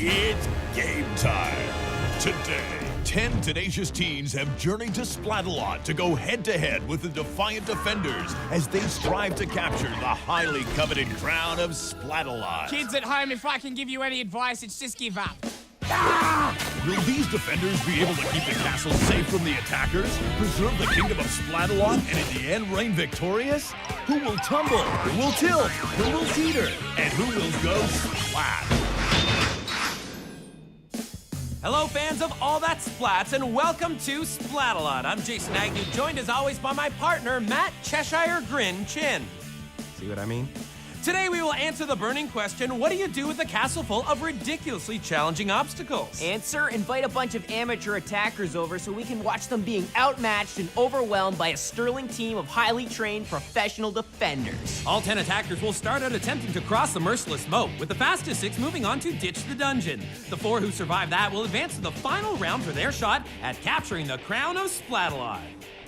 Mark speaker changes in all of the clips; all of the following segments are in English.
Speaker 1: It's game time. Today, 10 tenacious teens have journeyed to Splatalot to go head-to-head with the defiant defenders as they strive to capture the highly coveted crown of Splatalot.
Speaker 2: Kids at home, if I can give you any advice, it's just give up.
Speaker 1: Will these defenders be able to keep the castle safe from the attackers, preserve the kingdom of Splatalot, and in the end reign victorious? Who will tumble? Who will tilt? Who will teeter? And who will go splat?
Speaker 3: Hello, fans of All That Splats, and welcome to Splatalot. I'm Jason Agnew, joined as always by my partner, Matt Cheshire Grin Chin. See what I mean? Today we will answer the burning question, what do you do with a castle full of ridiculously challenging obstacles?
Speaker 4: Answer, invite a bunch of amateur attackers over so we can watch them being outmatched and overwhelmed by a sterling team of highly trained professional defenders.
Speaker 3: All 10 attackers will start out attempting to cross the merciless moat, with the fastest 6 moving on to ditch the dungeon. The 4 who survive that will advance to the final round for their shot at capturing the crown of Splatalot.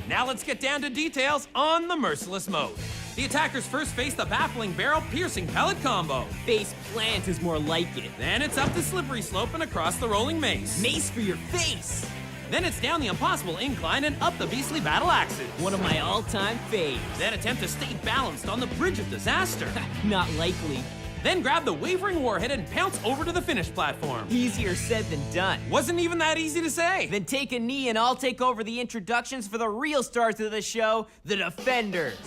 Speaker 3: Now let's get down to details on the merciless moat. The attackers first face the baffling barrel-piercing pellet combo.
Speaker 4: Face plant is more like it.
Speaker 3: Then it's up the slippery slope and across the rolling mace.
Speaker 4: Mace for your face!
Speaker 3: Then it's down the impossible incline and up the beastly battle axes.
Speaker 4: One of my all-time faves.
Speaker 3: Then attempt to stay balanced on the bridge of disaster.
Speaker 4: Not likely.
Speaker 3: Then grab the wavering warhead and pounce over to the finish platform.
Speaker 4: Easier said than done.
Speaker 3: Wasn't even that easy to say.
Speaker 4: Then take a knee and I'll take over the introductions for the real stars of the show, the defenders.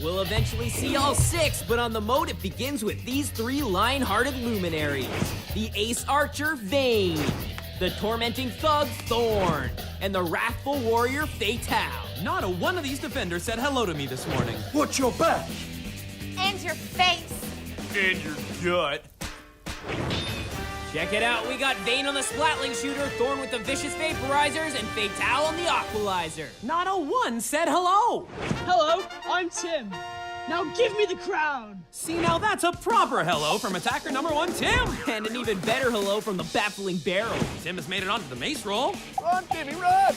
Speaker 4: We'll eventually see all 6, but on the moat it begins with these 3 lion-hearted luminaries. The ace archer, Vane. The tormenting thug, Thorn. And the wrathful warrior, Fatale.
Speaker 3: Not a one of these defenders said hello to me this morning.
Speaker 5: Watch your back!
Speaker 6: And your face.
Speaker 3: In your gut.
Speaker 4: Check it out, we got Vane on the Splatling shooter, Thorn with the vicious vaporizers, and Fatale on the Aqualizer.
Speaker 3: Not a one said hello.
Speaker 7: Hello, I'm Tim. Now give me the crown.
Speaker 3: See, now that's a proper hello from attacker number 1, Tim.
Speaker 4: And an even better hello from the baffling barrel.
Speaker 3: Tim has made it onto the mace roll.
Speaker 5: Run, Timmy, run!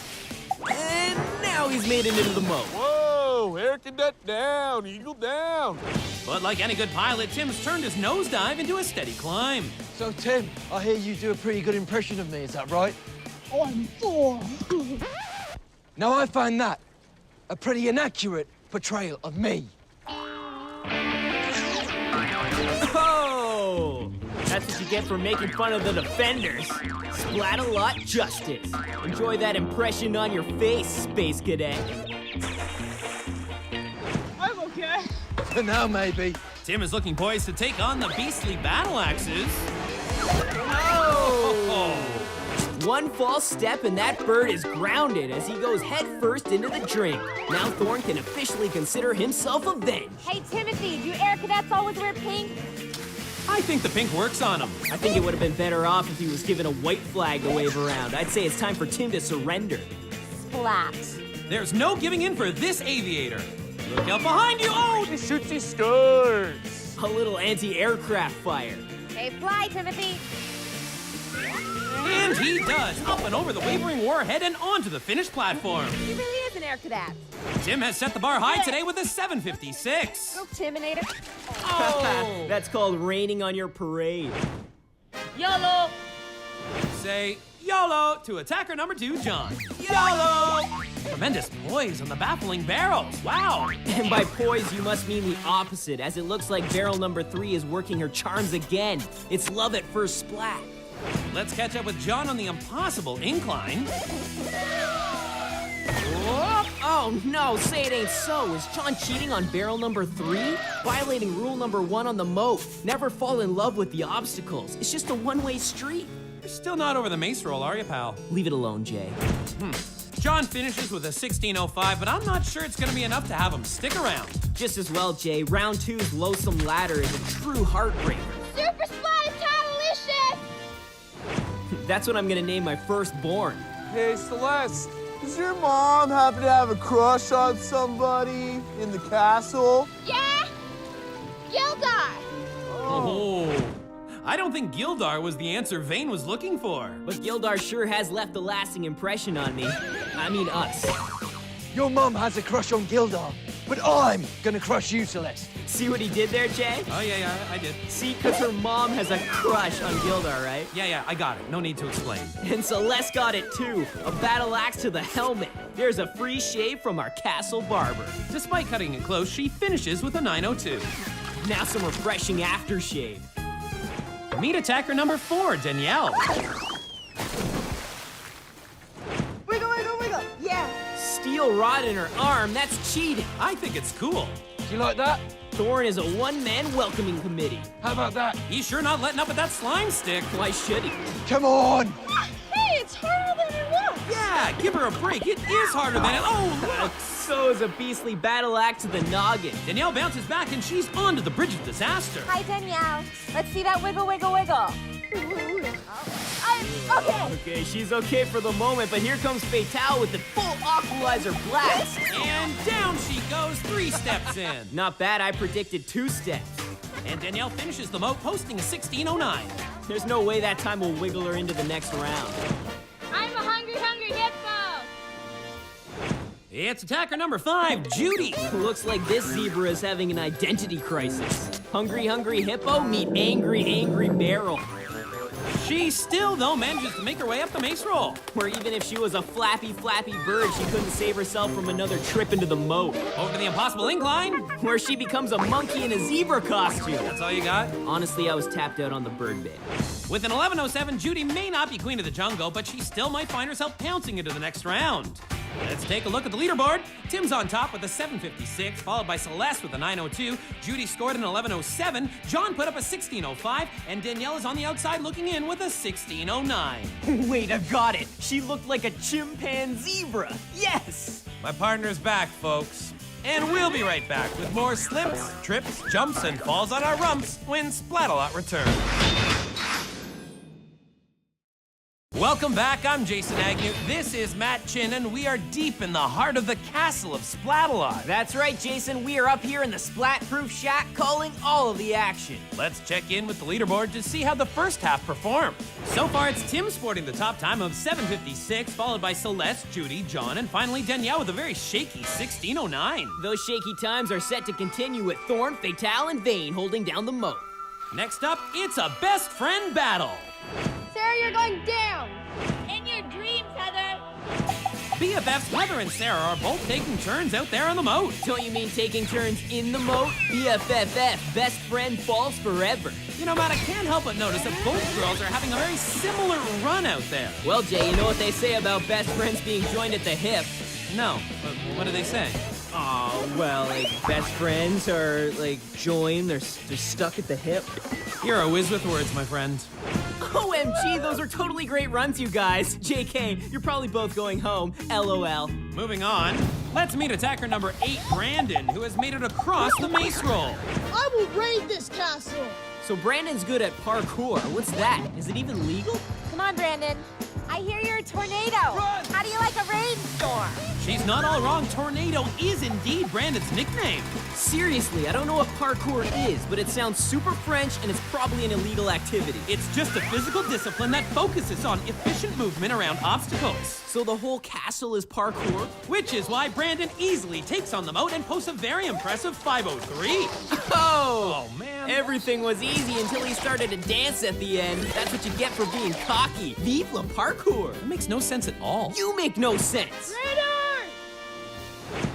Speaker 4: And now he's made it into the moat.
Speaker 5: Whoa, air cadet down, eagle down.
Speaker 3: But like any good pilot, Tim's turned his nosedive into a steady climb.
Speaker 8: So, Tim, I hear you do a pretty good impression of me, is that right?
Speaker 7: I'm Thor.
Speaker 8: Now, I find that a pretty inaccurate portrayal of me.
Speaker 4: Oh! That's what you get for making fun of the defenders. Splatalot justice. Enjoy that impression on your face, Space Cadet.
Speaker 7: I'm okay.
Speaker 8: For now, maybe.
Speaker 3: Tim is looking poised to take on the beastly battle axes.
Speaker 4: Oh! One false step and that bird is grounded as he goes headfirst into the drink. Now Thorn can officially consider himself avenged.
Speaker 6: Hey, Timothy, do air cadets always wear pink?
Speaker 3: I think the pink works on him.
Speaker 4: I think it would have been better off if he was given a white flag to wave around. I'd say it's time for Tim to surrender.
Speaker 6: Splat.
Speaker 3: There's no giving in for this aviator. Look out behind you! Oh!
Speaker 5: He shoots his stars.
Speaker 4: A little anti-aircraft fire.
Speaker 6: Hey, fly, Timothy.
Speaker 3: And he does! Up and over the wavering warhead and onto the finish platform.
Speaker 6: He really is an air cadet.
Speaker 3: Tim has set the bar high today with a 756.
Speaker 6: Go, Timinator.
Speaker 3: Oh!
Speaker 4: That's called raining on your parade.
Speaker 7: YOLO.
Speaker 3: Say YOLO to attacker number 2, John. YOLO! Tremendous poise on the baffling barrels. Wow!
Speaker 4: And by poise, you must mean the opposite, as it looks like barrel number 3 is working her charms again. It's love at first splat.
Speaker 3: Let's catch up with John on the impossible incline.
Speaker 4: Whoop. Oh no, say it ain't so. Is John cheating on barrel number 3? Violating rule number 1 on the moat. Never fall in love with the obstacles. It's just a one-way street.
Speaker 3: You're still not over the mace roll, are you, pal?
Speaker 4: Leave it alone, Jay.
Speaker 3: John finishes with a 1605, but I'm not sure it's gonna be enough to have him stick around.
Speaker 4: Just as well, Jay. Round 2's loathsome ladder is a true heartbreaker.
Speaker 6: Super Splatalicious!
Speaker 4: That's what I'm gonna name my firstborn.
Speaker 5: Hey, Celeste, does your mom happen to have a crush on somebody in the castle?
Speaker 6: Yeah? Gildar!
Speaker 3: Oh. I don't think Gildar was the answer Vane was looking for.
Speaker 4: But Gildar sure has left a lasting impression on me. I mean us.
Speaker 8: Your mum has a crush on Gildar. but I'm gonna crush you, Celeste.
Speaker 4: See what he did there, Jay?
Speaker 3: Oh, yeah, I did.
Speaker 4: See, because her mom has a crush on Gildar, right?
Speaker 3: Yeah, I got it. No need to explain.
Speaker 4: And Celeste got it too. A battle axe to the helmet. There's a free shave from our castle barber.
Speaker 3: Despite cutting it close, she finishes with a 902.
Speaker 4: Now some refreshing aftershave.
Speaker 3: Meet attacker number 4, Danielle.
Speaker 6: Wiggle, wiggle, wiggle. Yeah.
Speaker 4: Steel rod in her arm, that's cheating.
Speaker 3: I think it's cool.
Speaker 8: Do you like that?
Speaker 4: Thorn is a one-man welcoming committee.
Speaker 8: How about that?
Speaker 3: He's sure not letting up with that slime stick.
Speaker 4: Why should he?
Speaker 8: Come on!
Speaker 6: Hey, it's harder than it looks.
Speaker 3: Yeah, give her a break. It is harder than it. Oh, look!
Speaker 4: So is a beastly battle axe to the noggin.
Speaker 3: Danielle bounces back and she's onto the bridge of disaster.
Speaker 6: Hi, Danielle. Let's see that wiggle, wiggle, wiggle. I'm okay.
Speaker 4: Okay, she's okay for the moment, but here comes Splatalot with the full Aqualizer blast.
Speaker 3: And down she goes 3 steps in.
Speaker 4: Not bad, I predicted 2 steps.
Speaker 3: And Danielle finishes the moat, posting a 1609.
Speaker 4: There's no way that time will wiggle her into the next round.
Speaker 6: I'm a hungry, hungry hippo.
Speaker 3: It's attacker number 5, Judy.
Speaker 4: Looks like this zebra is having an identity crisis. Hungry, hungry hippo meet angry, angry barrel.
Speaker 3: She still, though, manages to make her way up the mace roll.
Speaker 4: Where even if she was a flappy, flappy bird, she couldn't save herself from another trip into the moat.
Speaker 3: Over to the impossible incline.
Speaker 4: Where she becomes a monkey in a zebra costume.
Speaker 3: That's all you got?
Speaker 4: Honestly, I was tapped out on the bird bit.
Speaker 3: With an 1107, Judy may not be queen of the jungle, but she still might find herself pouncing into the next round. Let's take a look at the leaderboard. Tim's on top with a 756, followed by Celeste with a 902. Judy scored an 1107. John put up a 1605, and Danielle is on the outside looking in with a 1609.
Speaker 4: Wait, I've got it. She looked like a chimpanzee zebra. Yes!
Speaker 3: My partner's back, folks. And we'll be right back with more slips, trips, jumps, and falls on our rumps when Splatalot returns. Welcome back, I'm Jason Agnew. This is Matt Chin, and we are deep in the heart of the castle of Splatalot.
Speaker 4: That's right, Jason. We are up here in the Splat-proof shack calling all of the action.
Speaker 3: Let's check in with the leaderboard to see how the first half performed. So far, it's Tim sporting the top time of 756, followed by Celeste, Judy, John, and finally Danielle with a very shaky 1609.
Speaker 4: Those shaky times are set to continue with Thorn, Splatalot, and Vane holding down the moat.
Speaker 3: Next up, it's a best friend battle.
Speaker 6: Sarah, you're going down. In your dreams, Heather.
Speaker 3: BFFs Heather and Sarah are both taking turns out there on the moat.
Speaker 4: Don't you mean taking turns in the moat? BFFF, best friend falls forever.
Speaker 3: You know, Matt, I can't help but notice that both girls are having a very similar run out there.
Speaker 4: Well, Jay, you know what they say about best friends being joined at the hip?
Speaker 3: No, but what do they say?
Speaker 4: Oh, well, like, best friends are, like, joined, they're stuck at the hip.
Speaker 3: You're a whiz with words, my friend.
Speaker 4: OMG, those are totally great runs, you guys. JK, you're probably both going home. LOL.
Speaker 3: Moving on, let's meet attacker number 8, Brandon, who has made it across the mace roll.
Speaker 7: I will raid this castle.
Speaker 4: So Brandon's good at parkour. What's that? Is it even legal?
Speaker 6: Come on, Brandon. I hear you're a tornado. Run. How do you like a rainstorm?
Speaker 3: She's not all wrong. Tornado is indeed Brandon's nickname.
Speaker 4: Seriously, I don't know what parkour is, but it sounds super French and it's probably an illegal activity.
Speaker 3: It's just a physical discipline that focuses on efficient movement around obstacles.
Speaker 4: So the whole castle is parkour?
Speaker 3: Which is why Brandon easily takes on the moat and posts a very impressive 503.
Speaker 4: Oh,
Speaker 3: man.
Speaker 4: Everything was easy until he started to dance at the end. That's what you get for being cocky. Vive le parkour.
Speaker 3: That makes no sense at all.
Speaker 4: You make no sense.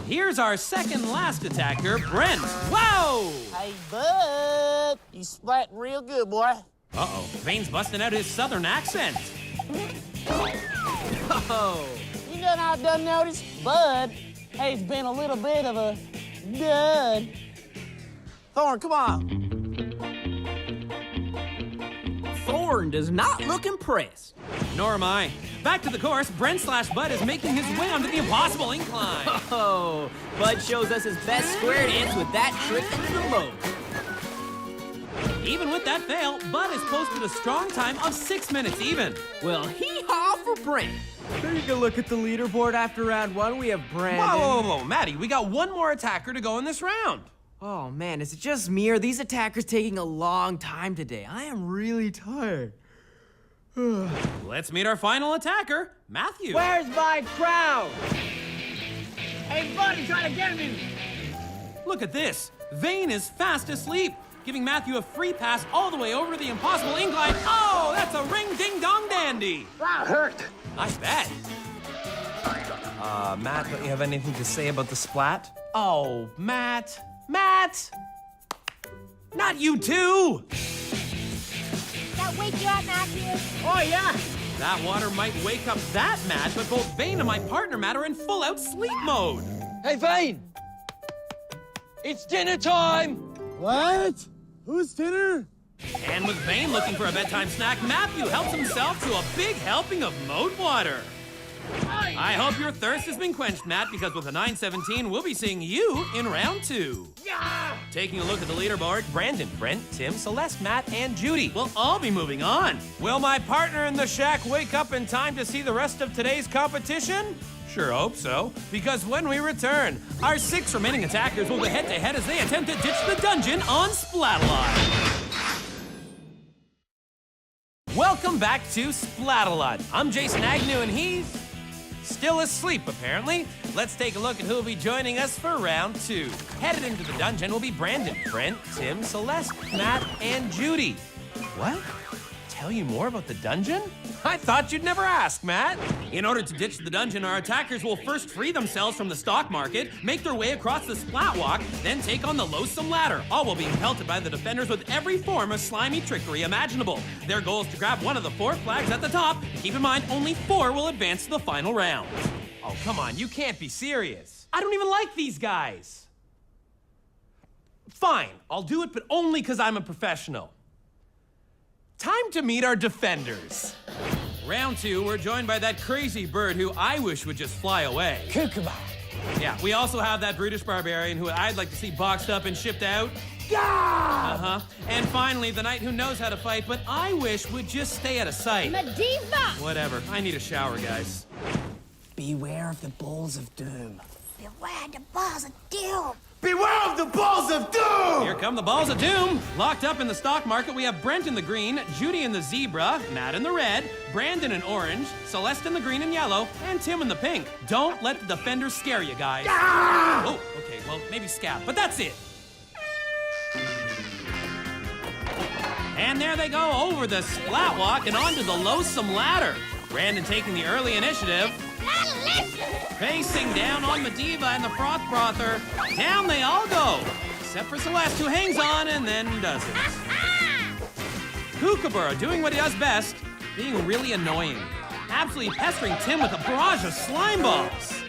Speaker 3: Here's our second last attacker, Brent. Wow!
Speaker 9: Hey, bud. You splat real good, boy.
Speaker 3: Uh-oh, Vane's busting out his southern accent.
Speaker 4: Oh.
Speaker 9: You know how I done noticed? Bud has been a little bit of a dud. Thorn, come on.
Speaker 4: Thorn does not look impressed.
Speaker 3: Nor am I. Back to the course, Brent/Bud is making his way onto the impossible incline.
Speaker 4: Oh, Bud shows us his best square dance with that trip into the moat.
Speaker 3: Even with that fail, Bud has posted a strong time of 6 minutes even.
Speaker 4: Well, hee-haw for Brent. Take a look at the leaderboard after round 1. We have Brandon.
Speaker 3: Whoa, Matty, we got one more attacker to go in this round.
Speaker 4: Oh, man, is it just me or are these attackers taking a long time today? I am really tired.
Speaker 3: Let's meet our final attacker, Matthew.
Speaker 9: Where's my crown? Hey, buddy, trying to get me.
Speaker 3: Look at this. Vane is fast asleep, giving Matthew a free pass all the way over to the impossible incline. Oh, that's a ring-ding-dong dandy.
Speaker 8: That hurt.
Speaker 3: I bet. Matt, don't you have anything to say about the splat? Oh, Matt. Matt! Not you too!
Speaker 6: That wake you up, Matthew?
Speaker 7: Oh, yeah.
Speaker 3: That water might wake up that Matt, but both Vane and my partner Matt are in full-out sleep mode.
Speaker 8: Hey, Vane! It's dinner time!
Speaker 5: What? Who's dinner?
Speaker 3: And with Vane looking for a bedtime snack, Matthew helps himself to a big helping of moat water. I hope your thirst has been quenched, Matt, because with a 9:17, we'll be seeing you in round 2.
Speaker 7: Yeah.
Speaker 3: Taking a look at the leaderboard, Brandon, Brent, Tim, Celeste, Matt, and Judy will all be moving on. Will my partner in the shack wake up in time to see the rest of today's competition? Sure hope so, because when we return, our 6 remaining attackers will go head-to-head as they attempt to ditch the dungeon on Splatalot. Welcome back to Splatalot. I'm Jason Agnew, and he's still asleep, apparently. Let's take a look at who will be joining us for round 2. Headed into the dungeon will be Brandon, Brent, Tim, Celeste, Matt, and Judy. What? Tell you more about the dungeon? I thought you'd never ask, Matt. In order to ditch the dungeon, our attackers will first free themselves from the stock market, make their way across the splat walk, then take on the loathsome ladder, all while being pelted by the defenders with every form of slimy trickery imaginable. Their goal is to grab one of the 4 flags at the top, and keep in mind, only 4 will advance to the final round. Oh, come on, you can't be serious. I don't even like these guys. Fine, I'll do it, but only because I'm a professional. Time to meet our defenders. Round 2, we're joined by that crazy bird who I wish would just fly away.
Speaker 8: Kookaburra.
Speaker 3: Yeah, we also have that brutish barbarian who I'd like to see boxed up and shipped out.
Speaker 8: Yeah!
Speaker 3: Uh-huh. And finally, the knight who knows how to fight, but I wish would just stay out of sight.
Speaker 6: Mediva!
Speaker 3: Whatever, I need a shower, guys.
Speaker 9: Beware of the balls of doom.
Speaker 6: Beware the balls of doom!
Speaker 5: Beware of the balls of doom!
Speaker 3: Here come the balls of doom. Locked up in the stock market, we have Brent in the green, Judy in the zebra, Matt in the red, Brandon in orange, Celeste in the green and yellow, and Tim in the pink. Don't let the defenders scare you, guys. Oh, okay, well, maybe scab, but that's it. And there they go over the splat walk and onto the loathsome ladder. Brandon taking the early initiative. Facing down on Mediva and the Froth Frother. Down they all go. Except for Celeste, who hangs on and then doesn't. Kookaburra doing what he does best, being really annoying. Absolutely pestering Tim with a barrage of slime balls.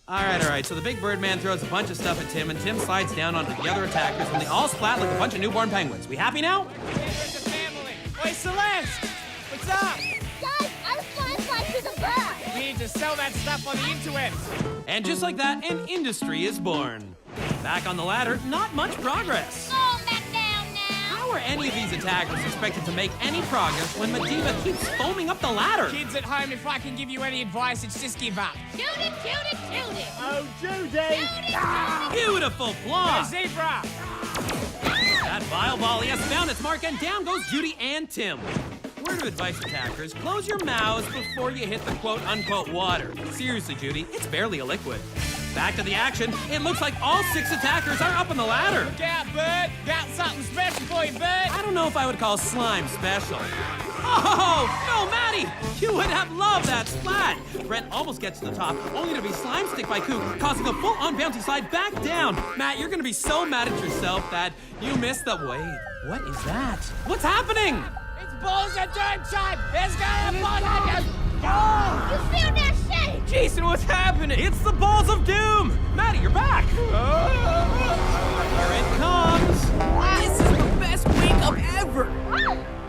Speaker 3: All right, so the big bird man throws a bunch of stuff at Tim, and Tim slides down onto the other attackers, and they all splat like a bunch of newborn penguins. We happy now?
Speaker 2: Here's the family. Oi, Celeste! What's up?
Speaker 6: Guys, I was flying through the bird!
Speaker 2: We need to sell that stuff on the interwebs.
Speaker 3: And just like that, an industry is born. Back on the ladder, not much progress.
Speaker 6: Oh, back down now!
Speaker 3: How are any of these attackers expected to make any progress when Mediva keeps foaming up the ladder?
Speaker 2: Kids at home, if I can give you any advice, it's just give up.
Speaker 6: Shoot it, shoot it, shoot it!
Speaker 7: Oh, Judy.
Speaker 3: Beautiful
Speaker 2: Hey,
Speaker 3: flaw!
Speaker 2: zebra!
Speaker 3: That vile volley has found its mark, and down goes Judy and Tim. Word of advice, attackers, close your mouths before you hit the quote-unquote water. Seriously, Judy, it's barely a liquid. Back to the action. It looks like all 6 attackers are up on the ladder.
Speaker 2: Look out, bird! Got something special for you, bird!
Speaker 3: I don't know if I would call slime special. Oh, no, Matty! You would have loved that splat! Brent almost gets to the top, only to be slime stick by Coop, causing a full-on bouncy slide back down. Matt, you're gonna be so mad at yourself that you missed the... Wait, what is that? What's happening?
Speaker 2: It's balls of doom time! There's gonna be balls of doom!
Speaker 6: You feel that shake?
Speaker 3: Jason, what's happening? It's the balls of doom! Matty, you're back! Here it comes!
Speaker 4: This is the best wake-up ever!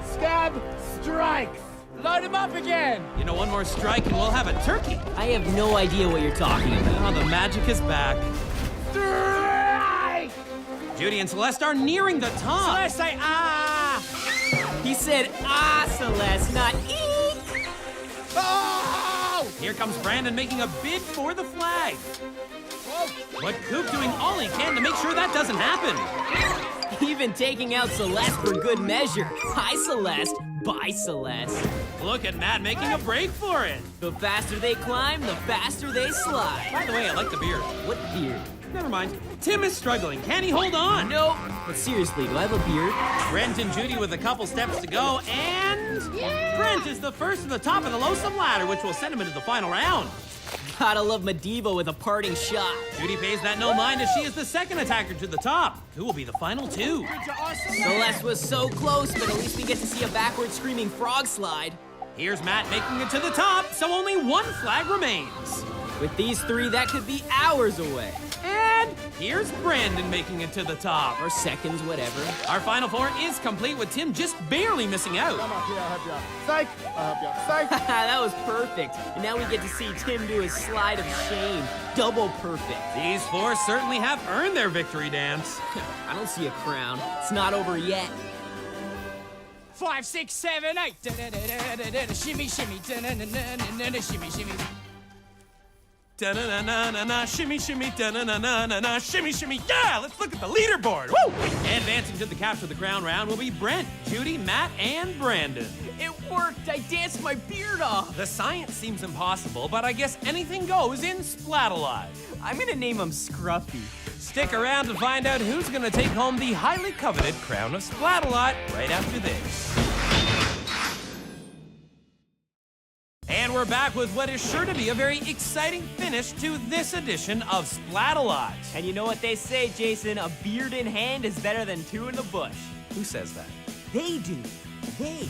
Speaker 2: Scab strikes! Load him up again!
Speaker 3: You know, one more strike and we'll have a turkey.
Speaker 4: I have no idea what you're talking about.
Speaker 3: Oh, the magic is back.
Speaker 2: Strike!
Speaker 3: Judy and Celeste are nearing the top.
Speaker 2: Celeste, say ah!
Speaker 4: He said, Celeste, not eek!
Speaker 2: Oh!
Speaker 3: Here comes Brandon making a bid for the flag. But Coop doing all he can to make sure that doesn't happen.
Speaker 4: Even taking out Celeste for good measure. Hi, Celeste. Bye, Celeste.
Speaker 3: Look at Matt making a break for it.
Speaker 4: The faster they climb, the faster they slide.
Speaker 3: By the way, I like the beard.
Speaker 4: What beard?
Speaker 3: never mind. Tim is struggling. Can he hold on?
Speaker 4: Nope. But seriously, do I have a beard?
Speaker 3: Brent and Judy with a couple steps to go, and Brent is the first to the top of the low-sum ladder, which will send him into the final round.
Speaker 4: Gotta love Madiva with a parting shot.
Speaker 3: Judy pays that no mind as she is the second attacker to the top. Who will be the final two?
Speaker 4: Celeste was so close, but at least we get to see a backward screaming frog slide.
Speaker 3: Here's Matt making it to the top, so only one flag remains.
Speaker 4: With these three, that could be hours away.
Speaker 3: And here's Brandon making it to the top.
Speaker 4: Or seconds, whatever.
Speaker 3: Our final four is complete with Tim just barely missing out.
Speaker 5: Come up here, I'll help you out. Psych! I'll help you out. Psych!
Speaker 4: That was perfect. And now we get to see Tim do his slide of shame. Double perfect.
Speaker 3: These four certainly have earned their victory dance.
Speaker 4: I don't see a crown. It's not over yet.
Speaker 7: 5, 6, 7, 8. Shimmy, shimmy, shimmy, shimmy.
Speaker 3: Da-na-na-na-na-na, shimmy, shimmy, da-na-na-na-na-na, shimmy, shimmy, yeah! Let's look at the leaderboard, woo! Advancing to the Capture the Crown round will be Brent, Judy, Matt, and Brandon.
Speaker 4: It worked. I danced my beard off.
Speaker 3: The science seems impossible, but I guess anything goes in Splatalot.
Speaker 4: I'm gonna name him Scruffy.
Speaker 3: Stick around to find out who's gonna take home the highly coveted crown of Splatalot right after this. And we're back with what is sure to be a very exciting finish to this edition of Splatalot.
Speaker 4: And you know what they say, Jason? A beard in hand is better than two in the bush.
Speaker 3: Who says that?
Speaker 4: They do. They.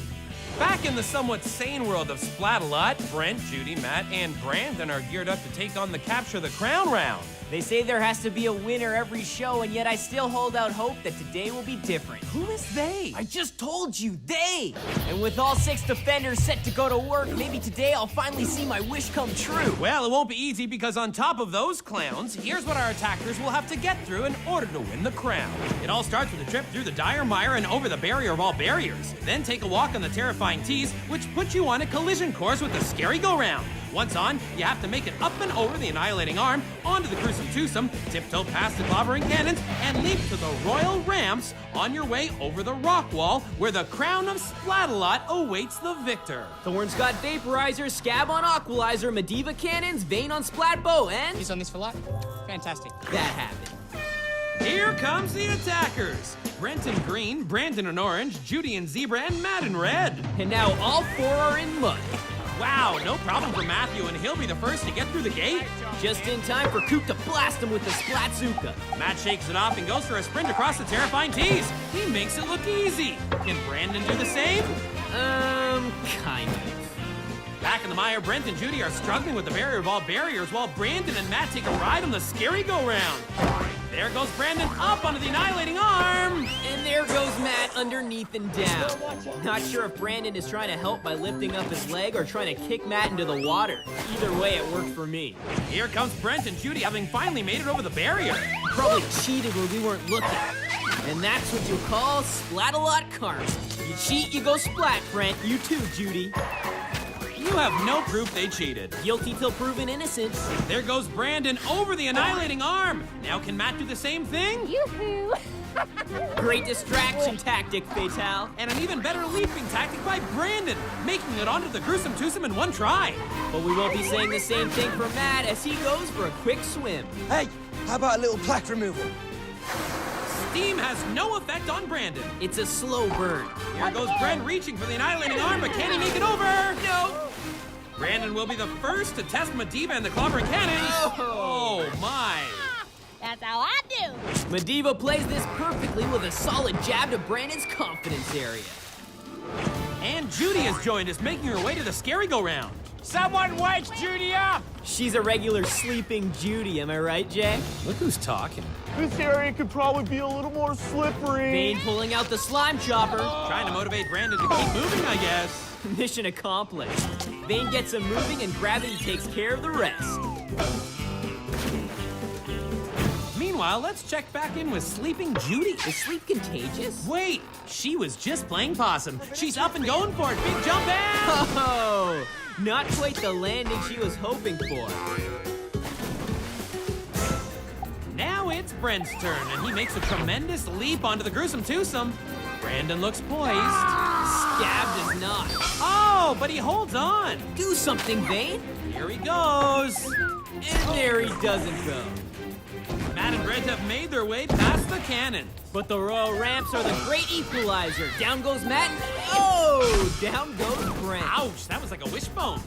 Speaker 3: Back in the somewhat sane world of Splatalot, Brent, Judy, Matt, and Brandon are geared up to take on the Capture the Crown round.
Speaker 4: They say there has to be a winner every show, and yet I still hold out hope that today will be different.
Speaker 3: Who is they?
Speaker 4: I just told you, they! And with all 6 defenders set to go to work, maybe today I'll finally see my wish come true.
Speaker 3: Well, it won't be easy because on top of those clowns, here's what our attackers will have to get through in order to win the crown. It all starts with a trip through the dire mire and over the barrier of all barriers. Then take a walk on the terrifying tees, which puts you on a collision course with the scary go-round. Once on, you have to make it up and over the annihilating arm, onto the gruesome twosome, tiptoe past the clobbering cannons, and leap to the royal ramps on your way over the rock wall, where the crown of Splatalot awaits the victor.
Speaker 4: Thorn's got vaporizer, Scab on Aqualizer, Madiva cannons, Vane on Splatbow, and
Speaker 7: He's on this for life. Fantastic.
Speaker 4: that happened.
Speaker 3: Here comes the attackers. Brent in green, Brandon in orange, Judy in zebra, and Matt in red.
Speaker 4: And now all 4 are in mud.
Speaker 3: Wow, no problem for Matthew, and he'll be the first to get through the gate.
Speaker 4: Just in time for Coop to blast him with the Splatzuka.
Speaker 3: Matt shakes it off and goes for a sprint across the terrifying tees. He makes it look easy. Can Brandon do the same?
Speaker 4: Kind of.
Speaker 3: Back in the mire, Brent and Judy are struggling with the barrier of all barriers while Brandon and Matt take a ride on the scary go-round. There goes Brandon up onto the annihilating arm.
Speaker 4: And there goes Matt underneath and down. Not sure if Brandon is trying to help by lifting up his leg or trying to kick Matt into the water. Either way, it worked for me.
Speaker 3: Here comes Brent and Judy having finally made it over the barrier.
Speaker 4: Probably cheated when we weren't looking. And that's what you call Splatalot karma. You cheat, you go splat, Brent. You too, Judy.
Speaker 3: You have no proof they cheated.
Speaker 4: Guilty till proven innocent.
Speaker 3: There goes Brandon over the annihilating arm. Now can Matt do the same thing?
Speaker 6: Yoo-hoo!
Speaker 4: Great distraction tactic, Fatal.
Speaker 3: And an even better leaping tactic by Brandon, making it onto the gruesome twosome in one try.
Speaker 4: But we won't be saying the same thing for Matt as he goes for a quick swim.
Speaker 8: Hey, how about a little plaque removal?
Speaker 3: Steam has no effect on Brandon.
Speaker 4: It's a slow burn.
Speaker 3: Here goes Brent reaching for the annihilating arm, but can he make it over?
Speaker 4: No!
Speaker 3: Brandon will be the first to test Madiva and the clobbering cannons. Oh my.
Speaker 6: That's how I do.
Speaker 4: Madiva plays this perfectly with a solid jab to Brandon's confidence area.
Speaker 3: And Judy has joined us, making her way to the scary go-round.
Speaker 2: Someone wake Judy up!
Speaker 4: She's a regular sleeping Judy, am I right, Jay?
Speaker 3: Look who's talking.
Speaker 5: This area could probably be a little more slippery.
Speaker 4: Vane pulling out the slime chopper.
Speaker 3: Trying to motivate Brandon to keep moving, I guess.
Speaker 4: Mission accomplished. Vane gets him moving and gravity takes care of the rest.
Speaker 3: Meanwhile, let's check back in with sleeping Judy.
Speaker 4: Is sleep contagious?
Speaker 3: Wait, she was just playing possum. She's up and going for it. Big jump and...
Speaker 4: Oh, not quite the landing she was hoping for.
Speaker 3: Now it's Brent's turn, and he makes a tremendous leap onto the gruesome twosome. Brandon looks poised.
Speaker 4: Scab does not.
Speaker 3: Oh, but he holds on.
Speaker 4: Do something, Vane.
Speaker 3: Here he goes.
Speaker 4: And there he doesn't go.
Speaker 3: Matt and Brent have made their way past the cannon.
Speaker 4: But the royal ramps are the great equalizer. Down goes Matt. Oh, down goes Brent.
Speaker 3: Ouch, that was like a wishbone.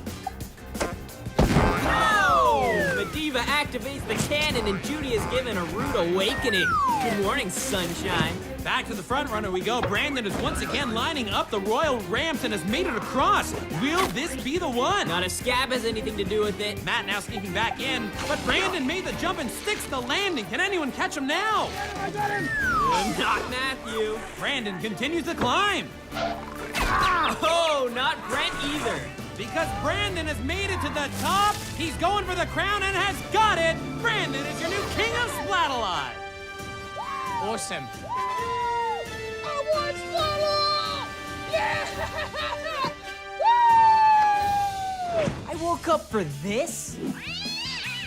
Speaker 4: Oh! Medivh activates the cannon and Judy is given a rude awakening. Good morning, sunshine.
Speaker 3: Back to the front runner we go. Brandon is once again lining up the royal ramps and has made it across. Will this be the one?
Speaker 4: Not a scab has anything to do with it.
Speaker 3: Matt now sneaking back in, but Brandon made the jump and sticks the landing. Can anyone catch him now?
Speaker 7: I got him!
Speaker 4: Not Matthew.
Speaker 3: Brandon continues to climb.
Speaker 4: Oh, not Brent either.
Speaker 3: Because Brandon has made it to the top, he's going for the crown and has got it. Brandon is your new king of Splatalot.
Speaker 2: Awesome.
Speaker 7: I won Splatalot! Yeah! Woo!
Speaker 4: I woke up for this?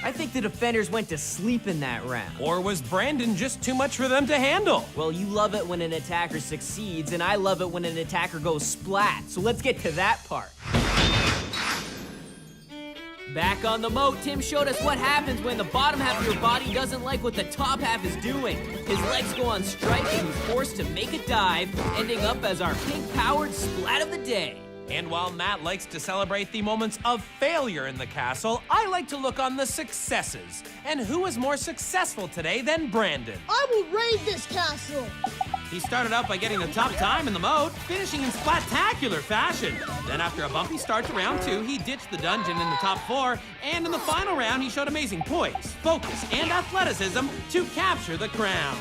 Speaker 4: I think the defenders went to sleep in that round.
Speaker 3: Or was Brandon just too much for them to handle?
Speaker 4: Well, you love it when an attacker succeeds, and I love it when an attacker goes splat. So let's get to that part. Back on the moat, Tim showed us what happens when the bottom half of your body doesn't like what the top half is doing. His legs go on strike and he's forced to make a dive, ending up as our pink-powered splat of the day.
Speaker 3: And while Matt likes to celebrate the moments of failure in the castle, I like to look on the successes. And who is more successful today than Brandon?
Speaker 7: I will raid this castle!
Speaker 3: He started out by getting the top time in the moat, finishing in spectacular fashion. Then after a bumpy start to round 2, he ditched the dungeon in the top 4, and in the final round, he showed amazing poise, focus, and athleticism to capture the crown.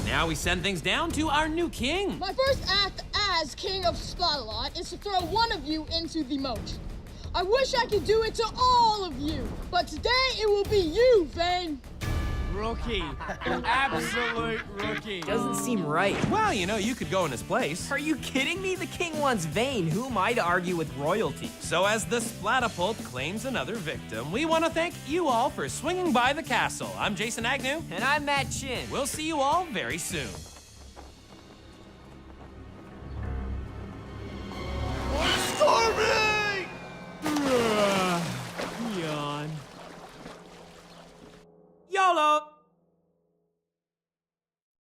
Speaker 3: Now we send things down to our new king.
Speaker 7: My first act as King of Splatalot is to throw one of you into the moat. I wish I could do it to all of you, but today it will be you, Vane.
Speaker 2: Rookie. Absolute rookie.
Speaker 4: Doesn't seem right.
Speaker 3: Well, you know, you could go in his place.
Speaker 4: Are you kidding me? The king wants Vane. Who am I to argue with royalty?
Speaker 3: So as the Splatapult claims another victim, we want to thank you all for swinging by the castle. I'm Jason Agnew.
Speaker 4: And I'm Matt Chin.
Speaker 3: We'll see you all very soon.